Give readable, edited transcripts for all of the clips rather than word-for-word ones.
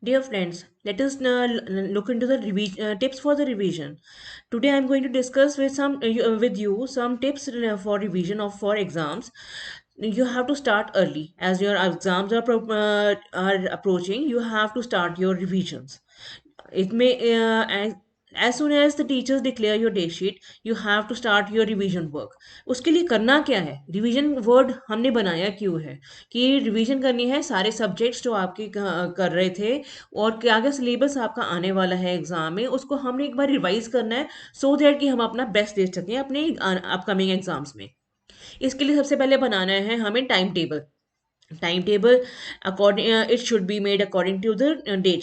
Dear friends, let us now look into the tips for the revision. Today, I am going to discuss with you some tips for revision of for exams. You have to start early as your exams are approaching. You have to start your revisions. It may as soon as the teachers declare your day sheet, you have to start your revision work. उसके लिए करना क्या है? Revision word हमने बनाया क्यों है कि रिवीजन करनी है सारे सब्जेक्ट्स जो आपके कर रहे थे और क्या क्या सिलेबस आपका आने वाला है एग्जाम में, उसको हमने एक बार रिवाइज करना है सो दैट कि हम अपना बेस्ट दे सकें अपने अपकमिंग एग्जाम्स में। इसके लिए सबसे पहले बनाना है हमें time table according it should be made according to the date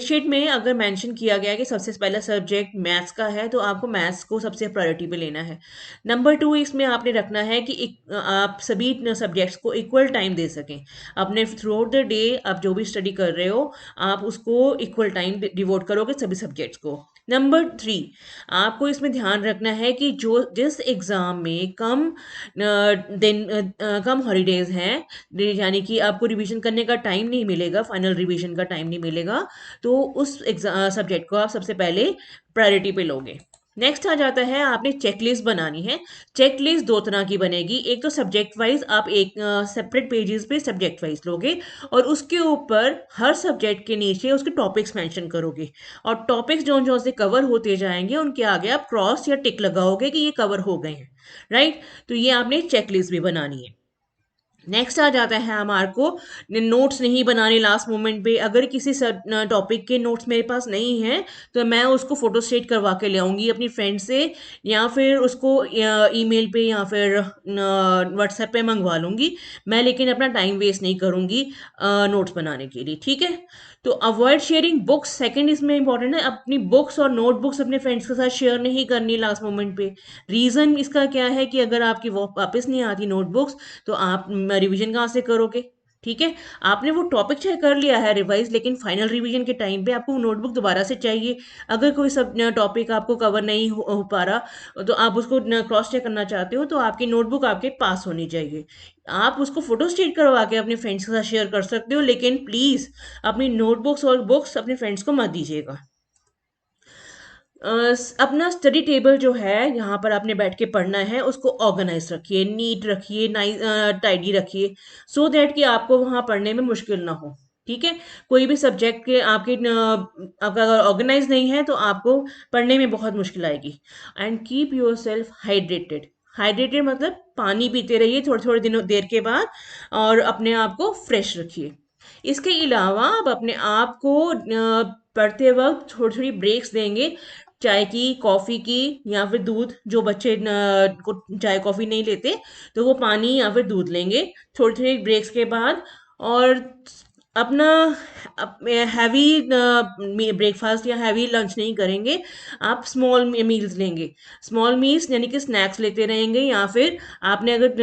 sheet में अगर मेंशन किया गया है कि सबसे पहला सब्जेक्ट मैथ्स का है तो आपको मैथ्स को सबसे प्रायोरिटी पे लेना है। नंबर टू, इसमें आपने रखना है कि आप सभी सब्जेक्ट्स को इक्वल टाइम दे सकें। अपने थ्रू आउट द डे आप जो भी स्टडी कर रहे हो आप उसको इक्वल टाइम डिवोट करोगे सभी सब्जेक्ट्स को। नंबर थ्री, आपको इसमें ध्यान रखना है कि जो जिस एग्ज़ाम में कम हॉलीडेज हैं, यानी कि आपको रिवीजन करने का टाइम नहीं मिलेगा, फाइनल रिवीजन का टाइम नहीं मिलेगा, तो उस सब्जेक्ट को आप सबसे पहले प्रायोरिटी पे लोगे। नेक्स्ट आ जाता है आपने चेकलिस्ट बनानी है। चेकलिस्ट दो तरह की बनेगी, एक तो सब्जेक्ट वाइज आप एक सेपरेट पेजेस पे सब्जेक्ट वाइज लोगे और उसके ऊपर हर सब्जेक्ट के नीचे उसके टॉपिक्स मेंशन करोगे और टॉपिक्स जो जो से कवर होते जाएंगे उनके आगे आप क्रॉस या टिक लगाओगे कि ये कवर हो गए हैं। राइट, तो ये आपने चेकलिस्ट भी बनानी है। नेक्स्ट आ जाता है हमारे को नोट्स नहीं बनाने लास्ट मोमेंट पे। अगर किसी टॉपिक के नोट्स मेरे पास नहीं है तो मैं उसको फोटो स्टेट करवा के ले आऊँगी अपनी फ्रेंड से या फिर उसको ईमेल पे या फिर व्हाट्सएप पे मंगवा लूँगी मैं, लेकिन अपना टाइम वेस्ट नहीं करूँगी नोट्स बनाने के लिए। ठीक है, तो अवॉइड शेयरिंग बुक्स, सेकंड इसमें इंपॉर्टेंट है, अपनी बुक्स और नोटबुक्स अपने फ्रेंड्स के साथ शेयर नहीं करनी लास्ट मोमेंट पे। रीज़न इसका क्या है कि अगर आपकी वो वापस नहीं आती नोटबुक्स तो आप रिवीजन कहाँ से करोगे? ठीक है, आपने वो टॉपिक चाहे कर लिया है रिवाइज, लेकिन फाइनल रिवीजन के टाइम पे आपको नोटबुक दोबारा से चाहिए। अगर कोई सब टॉपिक आपको कवर नहीं हो पा रहा तो आप उसको क्रॉस चेक करना चाहते हो तो आपकी नोटबुक आपके पास होनी चाहिए। आप उसको फोटो स्टेट करवा के अपने फ्रेंड्स के साथ शेयर कर सकते हो, लेकिन प्लीज़ अपनी नोटबुक्स और बुक्स अपने फ्रेंड्स को मत दीजिएगा। अपना स्टडी टेबल जो है यहाँ पर आपने बैठ के पढ़ना है उसको ऑर्गेनाइज रखिए, नीट रखिए, नाइस टाइडी रखिए सो दैट कि आपको वहाँ पढ़ने में मुश्किल ना हो। ठीक है, कोई भी सब्जेक्ट के आपका अगर ऑर्गेनाइज नहीं है तो आपको पढ़ने में बहुत मुश्किल आएगी। And keep your self hydrated. Hydrated मतलब पानी पीते रहिए थोड़े थोड़े दिनों देर के बाद और अपने आप को फ्रेश रखिए। इसके अलावा आप अपने आप को पढ़ते वक्त थोड़ी थोड़ी ब्रेक्स देंगे, चाय की, कॉफ़ी की या फिर दूध। जो बच्चे को चाय कॉफ़ी नहीं लेते तो वो पानी या फिर दूध लेंगे थोड़ी थोड़ी ब्रेक्स के बाद। और अपना हैवी ब्रेकफास्ट या हैवी लंच नहीं करेंगे, आप स्मॉल मील्स लेंगे। स्मॉल मील्स यानी कि स्नैक्स लेते रहेंगे या फिर आपने अगर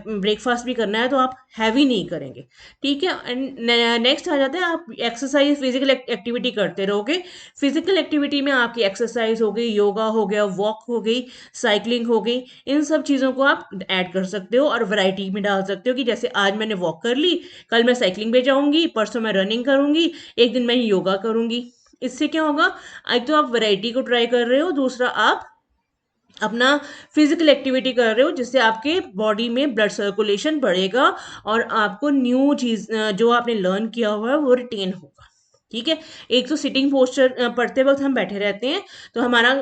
ब्रेकफास्ट भी करना है तो आप हैवी नहीं करेंगे। ठीक है, एंड नेक्स्ट आ जाता है आप एक्सरसाइज फिजिकल एक्टिविटी करते रहोगे। फिजिकल एक्टिविटी में आपकी एक्सरसाइज हो गई, योगा हो गया, वॉक हो गई, साइकिलिंग हो गई, इन सब चीज़ों को आप ऐड कर सकते हो और वैरायटी में डाल सकते हो कि जैसे आज मैंने वॉक कर ली, कल मैं साइकिलिंग पे जाऊंगी, परसों मैं रनिंग करूंगी, एक दिन मैं योगा करूंगी। इससे क्या होगा, एक तो आप वैरायटी को ट्राई कर रहे हो, दूसरा आप अपना फिजिकल एक्टिविटी कर रहे हो जिससे आपके बॉडी में ब्लड सर्कुलेशन बढ़ेगा और आपको न्यू चीज जो आपने लर्न किया हुआ है वो रिटेन होगा। ठीक है, एक तो सिटिंग पोस्चर पढ़ते वक्त हम बैठे रहते हैं तो हमारा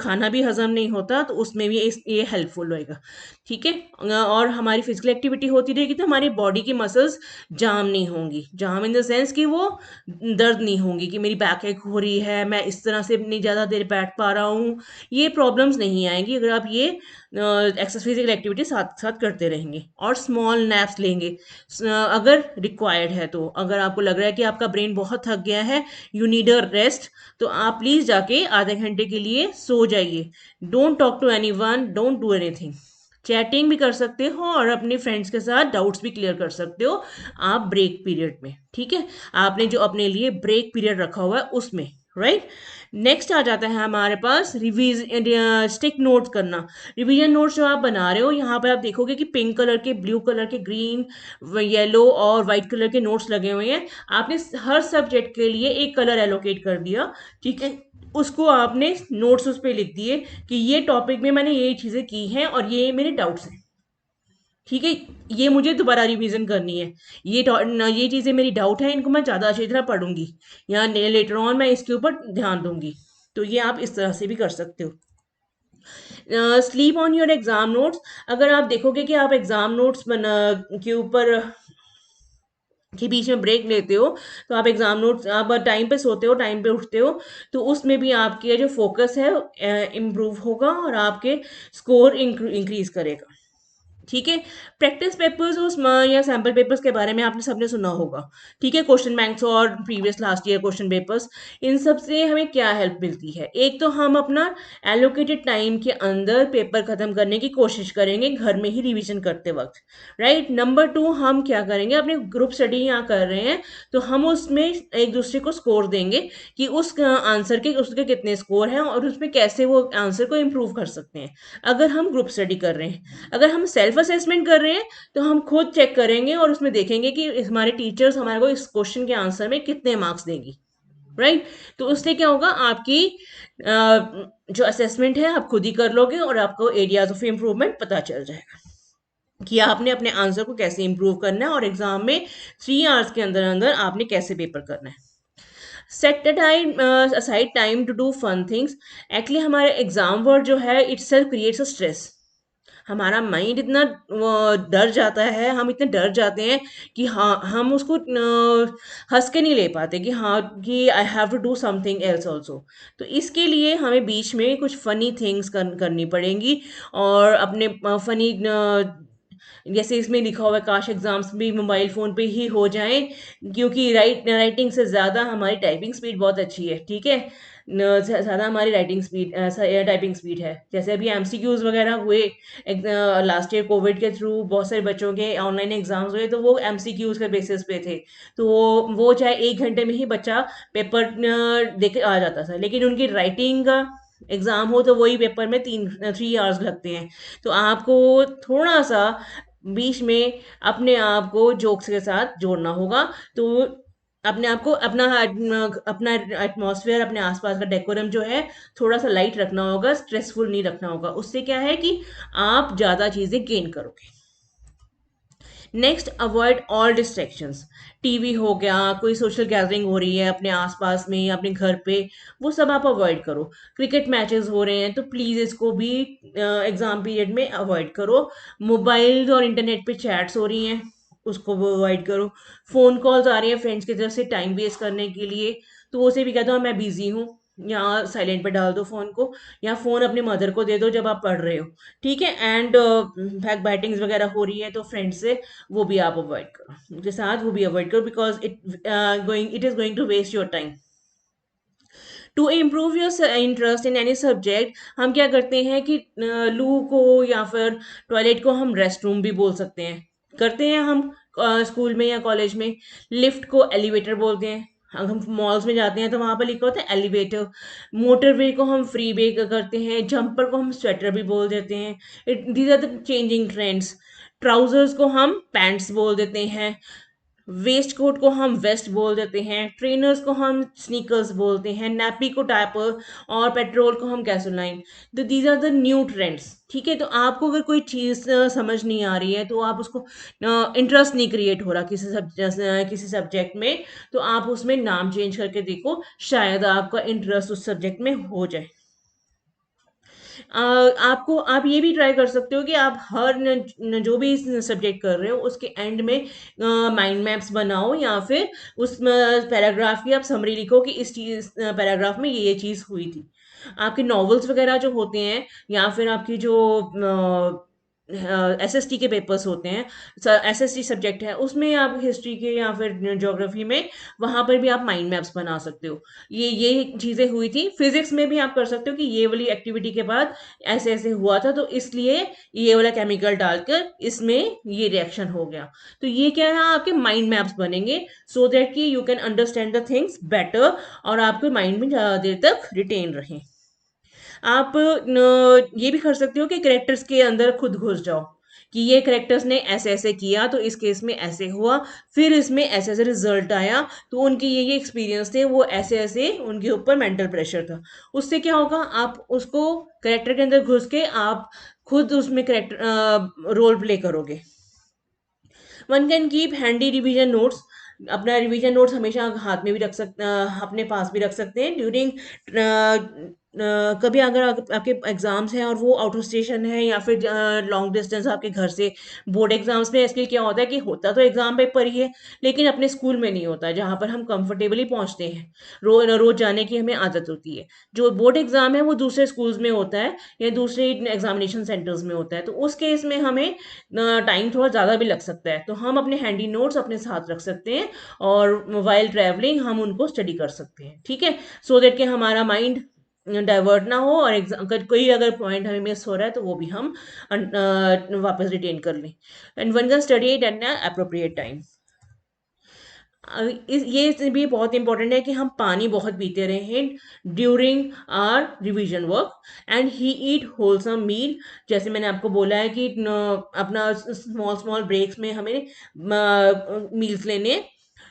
खाना भी हजम नहीं होता, तो उसमें भी ये हेल्पफुल होएगा। ठीक है, और हमारी फिजिकल एक्टिविटी होती रहेगी तो हमारी बॉडी की मसल्स जाम नहीं होंगी। जाम इन द सेंस कि वो दर्द नहीं होंगी कि मेरी बैक एक हो रही है, मैं इस तरह से नहीं ज़्यादा देर बैठ पा रहा हूँ, ये प्रॉब्लम्स नहीं आएंगी अगर आप ये एक्सरसाइज फिजिकल एक्टिविटी साथ साथ करते रहेंगे। और स्मॉल नैप्स लेंगे अगर रिक्वायर्ड है तो। अगर आपको लग रहा है कि आपका ब्रेन बहुत थक गया है, यू नीड अ रेस्ट, तो आप प्लीज़ जाके आधे घंटे के लिए सो जाइए। Don't talk to anyone, don't do anything. Chatting भी कर सकते हो और अपने फ्रेंड्स के साथ डाउट्स भी क्लियर कर सकते हो आप ब्रेक पीरियड में। ठीक है, आपने जो अपने लिए ब्रेक पीरियड रखा हुआ है उसमें। राइट। नेक्स्ट आ जाता है हमारे पास रिवीज स्टिक नोट्स करना। रिवीजन नोट्स जो आप बना रहे हो, यहाँ पर आप देखोगे कि पिंक कलर के, ब्लू कलर के, ग्रीन, येलो और वाइट कलर के नोट्स लगे हुए हैं। आपने हर सब्जेक्ट के लिए एक कलर एलोकेट कर दिया, ठीक है। उसको आपने नोट्स उस पर लिख दिए कि ये टॉपिक में मैंने ये चीज़ें की हैं और ये मेरे डाउट्स हैं, ठीक है। ये मुझे दोबारा रिवीजन करनी है, ये चीज़ें मेरी डाउट है, इनको मैं ज़्यादा अच्छी तरह पढ़ूंगी या लेटर ऑन मैं इसके ऊपर ध्यान दूंगी। तो ये आप इस तरह से भी कर सकते हो। Sleep on your exam notes. अगर आप देखोगे कि आप एग्जाम नोट्स बना के ऊपर के बीच में ब्रेक लेते हो, तो आप एग्जाम नोट्स, आप टाइम पे सोते हो, टाइम पे उठते हो, तो उसमें भी आपके जो फोकस है इम्प्रूव होगा और आपके स्कोर इंक्रीज करेगा, ठीक है। प्रैक्टिस पेपर्स या सैम्पल पेपर्स के बारे में आपने सबने सुना होगा, ठीक है। क्वेश्चन बैंक्स और previous last year question papers, इन सब से हमें क्या हेल्प मिलती है? एक तो हम अपना एलोकेटेड टाइम के अंदर पेपर खत्म करने की कोशिश करेंगे घर में ही रिवीजन करते वक्त, राइट। नंबर टू, हम क्या करेंगे, अपने ग्रुप स्टडी यहाँ कर रहे हैं तो हम उसमें एक दूसरे को स्कोर देंगे कि उस आंसर के उसके कितने स्कोर हैं और उसमें कैसे वो आंसर को इम्प्रूव कर सकते हैं, अगर हम ग्रुप स्टडी कर रहे हैं। अगर हम सेल्फ असेसमेंट कर रहे हैं तो हम खुद चेक करेंगे और उसमें देखेंगे कि हमारे टीचर्स हमारे को इस क्वेश्चन के आंसर में कितने मार्क्स देंगी, राइट। तो उससे क्या होगा, आपकी जो असेसमेंट है आप खुद ही कर लोगे और आपको एरियाज ऑफ इम्प्रूवमेंट पता चल जाएगा कि आपने अपने आंसर को कैसे इंप्रूव करना है और एग्जाम में 3 आवर्स के अंदर अंदर आपने कैसे पेपर करना है। Set time aside time to do fun things. Actually हमारे एग्जाम वर्ड जो है itself creates a stress. हमारा माइंड इतना डर जाता है, हम इतने डर जाते हैं कि हाँ, हम उसको हंस के नहीं ले पाते कि हाँ, कि I have to do something else also. तो इसके लिए हमें बीच में कुछ फनी थिंग्स करनी पड़ेंगी और अपने फनी, जैसे इसमें लिखा हुआ है काश एग्जाम्स भी मोबाइल फ़ोन पे ही हो जाएं, क्योंकि राइटिंग से ज़्यादा हमारी टाइपिंग स्पीड बहुत अच्छी है, ठीक है। ज़्यादा हमारी राइटिंग स्पीड टाइपिंग स्पीड है। जैसे अभी एमसीक्यूज वगैरह हुए लास्ट ईयर कोविड के थ्रू, बहुत सारे बच्चों के ऑनलाइन एग्जाम्स हुए तो वो एमसीक्यूज के बेसिस पे थे। तो वो चाहे 1 घंटे में ही बच्चा पेपर दे के आ जाता था, लेकिन उनकी राइटिंग का एग्जाम हो तो वही पेपर में 3 आवर्स लगते हैं। तो आपको थोड़ा सा बीच में अपने आप को जोक्स के साथ जोड़ना होगा। तो अपने आप को अपना एटमॉस्फेयर, अपने आसपास का डेकोरम जो है थोड़ा सा लाइट रखना होगा, स्ट्रेसफुल नहीं रखना होगा। उससे क्या है कि आप ज़्यादा चीज़ें गेन करोगे। Next, avoid all distractions. TV हो गया, कोई सोशल गैदरिंग हो रही है अपने आसपास में या अपने घर पे, वो सब आप अवॉइड करो। क्रिकेट मैचेस हो रहे हैं तो प्लीज़ इसको भी एग्जाम पीरियड में अवॉइड करो। मोबाइल और इंटरनेट पे चैट्स हो रही हैं, उसको वो अवॉइड करो। फ़ोन कॉल्स आ रही हैं फ्रेंड्स की तरफ से टाइम वेस्ट करने के लिए, तो उसे भी कह दो मैं बिज़ी हूँ, या साइलेंट पे डाल दो फ़ोन को, या फ़ोन अपनी मदर को दे दो जब आप पढ़ रहे हो, ठीक है। एंड बैक बैटिंग्स वगैरह हो रही है तो फ्रेंड्स से वो भी आप अवॉइड करो, उनके साथ वो भी अवॉइड करो, because it is going to waste your time. To improve your interest in any subject, हम क्या करते हैं कि लू को या फिर टॉयलेट को हम रेस्ट रूम भी बोल सकते हैं, करते हैं हम स्कूल में या कॉलेज में। लिफ्ट को एलिवेटर बोलते हैं, अगर हम मॉल्स में जाते हैं तो वहाँ पर लिखा होता है एलिवेटर। मोटरवे को हम फ्री वे करते हैं, जंपर को हम स्वेटर भी बोल देते हैं। These are the changing trends. Trousers को हम पैंट्स बोल देते हैं, वेस्ट कोट को हम वेस्ट बोल देते हैं, ट्रेनर्स को हम स्नीकर्स बोलते हैं, नैपी को डायपर और पेट्रोल को हम गैसोलाइन। तो these are the new trends, ठीक है। तो आपको अगर कोई चीज़ समझ नहीं आ रही है तो आप उसको इंटरेस्ट नहीं क्रिएट हो रहा किसी सब्जेक्ट में, तो आप उसमें नाम चेंज करके देखो, शायद आपका इंटरेस्ट उस सब्जेक्ट में हो जाए। आपको आप ये भी ट्राई कर सकते हो कि आप हर जो भी सब्जेक्ट कर रहे हो उसके एंड में माइंड मैप्स बनाओ, या फिर उस पैराग्राफ की आप समरी लिखो कि इस चीज पैराग्राफ में ये चीज़ हुई थी। आपके नॉवेल्स वगैरह जो होते हैं या फिर आपकी जो एसएसटी के पेपर्स होते हैं, एसएसटी सब्जेक्ट है, उसमें आप हिस्ट्री के या फिर ज्योग्राफी में वहां पर भी आप माइंड मैप्स बना सकते हो। ये चीजें हुई थी। फिजिक्स में भी आप कर सकते हो कि ये वाली एक्टिविटी के बाद ऐसे ऐसे हुआ था, तो इसलिए ये वाला केमिकल डालकर इसमें ये रिएक्शन हो गया। तो ये क्या है, आपके माइंड मैप्स बनेंगे, सो दैट कि you can understand the things better, और आपके माइंड में ज्यादा देर तक रिटेन रहे। आप ये भी कर सकते हो कि कैरेक्टर्स के अंदर खुद घुस जाओ, कि ये कैरेक्टर्स ने ऐसे ऐसे किया तो इस केस में ऐसे हुआ, फिर इसमें ऐसे ऐसे रिजल्ट आया, तो उनके ये एक्सपीरियंस थे, वो ऐसे ऐसे उनके ऊपर मेंटल प्रेशर था। उससे क्या होगा, आप उसको कैरेक्टर के अंदर घुस के आप खुद उसमें कैरेक्टर रोल प्ले करोगे। One can keep handy revision notes. अपना रिवीजन नोट्स हमेशा हाथ में भी रख सकते, अपने पास भी रख सकते हैं ड्यूरिंग कभी अगर आपके एग्जाम्स हैं और वो आउट ऑफ स्टेशन है या फिर लॉन्ग डिस्टेंस आपके घर से। बोर्ड एग्जाम्स में इसलिए क्या होता है कि होता तो एग्जाम पेपर ही है, लेकिन अपने स्कूल में नहीं होता जहाँ पर हम कंफर्टेबली पहुँचते हैं, रोज जाने की हमें आदत होती है। जो बोर्ड एग्जाम है वो दूसरे स्कूल्स में होता है या दूसरे एग्जामिनेशन सेंटर्स में होता है, तो उस केस में हमें टाइम थोड़ा ज़्यादा भी लग सकता है, तो हम अपने हैंडी नोट्स अपने साथ रख सकते हैं और मोबाइल ट्रैवलिंग हम उनको स्टडी कर सकते हैं, ठीक है, सो दैट कि हमारा माइंड डाइवर्ट ना हो, और अगर कोई अगर पॉइंट हमें मिस हो रहा है तो वो भी हम वापस रिटेन कर लें। And one can study it at appropriate time. ये भी बहुत इंपॉर्टेंट है कि हम पानी बहुत पीते रहें during our revision work, and he eat wholesome meal. जैसे मैंने आपको बोला है कि अपना स्मॉल स्मॉल ब्रेक्स में हमें मील्स लेने,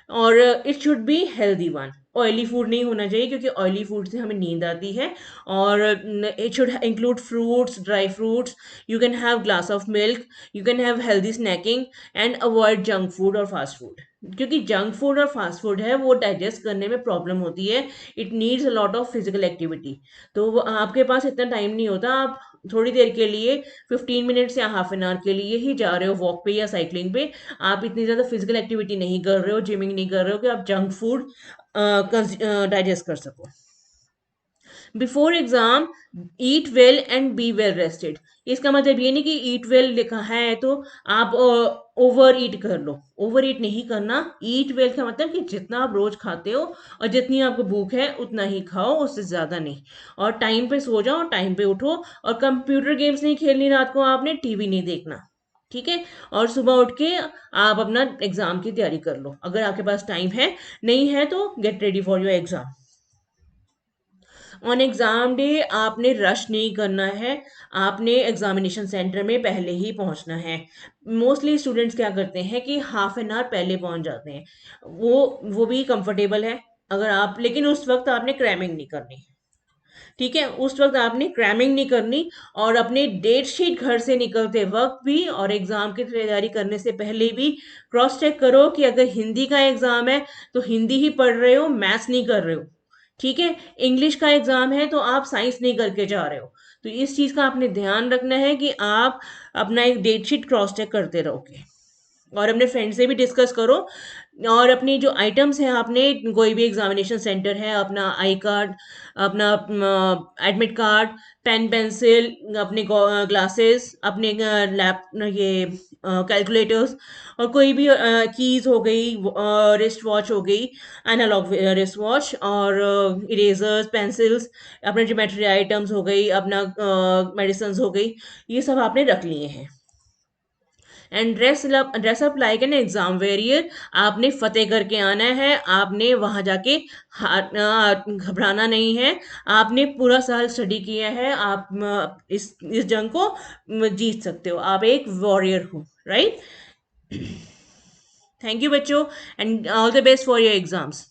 और it should be healthy one. Oily food नहीं होना चाहिए, क्योंकि ऑयली फूड से हमें नींद आती है, और it should include fruits, dry fruits, you can have glass of milk, you can have healthy snacking, and avoid junk food और फास्ट फूड, क्योंकि जंक फूड और फास्ट फूड है वो डाइजेस्ट करने में प्रॉब्लम होती है। It needs a lot of physical activity, तो आपके पास इतना टाइम नहीं होता, आप थोड़ी देर के लिए 15 मिनट्स या हाफ एन आवर के लिए ही जा रहे हो वॉक पे या साइकिलिंग पे, आप इतनी ज़्यादा फिजिकल एक्टिविटी नहीं कर रहे हो, जिमिंग नहीं कर रहे हो कि आप जंक फूड डाइजेस्ट कर सको। Before exam eat well and be well rested. इसका मतलब ये नहीं कि ईट वेल लिखा है तो आप ओवर ईट कर लो, ओवर ईट नहीं करना। ईट वेल का मतलब कि जितना आप रोज खाते हो और जितनी आपको भूख है उतना ही खाओ, उससे ज्यादा नहीं, और टाइम पे सो जाओ, टाइम पे उठो, और कंप्यूटर गेम्स नहीं खेलनी रात को, आपने टीवी नहीं देखना, ठीक है, और सुबह उठ के आप अपना एग्जाम की तैयारी कर लो, अगर आपके पास टाइम है, नहीं है तो get ready for your exam. On exam day आपने रश नहीं करना है, आपने एग्जामिनेशन सेंटर में पहले ही पहुंचना है। मोस्टली स्टूडेंट्स क्या करते हैं कि हाफ एन आवर पहले पहुंच जाते हैं, वो भी कंफर्टेबल है, अगर आप, लेकिन उस वक्त आपने क्रैमिंग नहीं करनी, ठीक है, उस वक्त आपने क्रैमिंग नहीं करनी। और अपने डेट शीट घर से निकलते वक्त भी और एग्जाम की तैयारी करने से पहले भी क्रॉस चेक करो कि अगर हिंदी का एग्जाम है तो हिंदी ही पढ़ रहे हो, मैथ्स नहीं कर रहे हो, ठीक है, इंग्लिश का एग्जाम है तो आप साइंस नहीं करके जा रहे हो। तो इस चीज का आपने ध्यान रखना है कि आप अपना एक डेट शीट क्रॉस चेक करते रहोगे, और अपने फ्रेंड से भी डिस्कस करो। और अपनी जो आइटम्स हैं, आपने कोई भी एग्जामिनेशन सेंटर है, अपना आई कार्ड, अपना एडमिट कार्ड, पेन पेंसिल, अपने ग्लासेस, अपने लैप ये कैलकुलेटर्स, और कोई भी कीज हो गई, रिस्ट वॉच हो गई, एनालॉग रिस्ट वॉच, और इरेजर्स, पेंसिल्स, अपने ज्योमेट्री आइटम्स हो गई, अपना मेडिसिन हो गई, ये सब आपने रख लिए हैं। And dress up like an exam warrior. आपने फतेह करके आना है, आपने वहां जाके घबराना नहीं है, आपने पूरा साल स्टडी किया है, आप इस जंग को जीत सकते हो, आप एक वॉरियर हो, राइट। थैंक यू बच्चों, and all the best for your exams.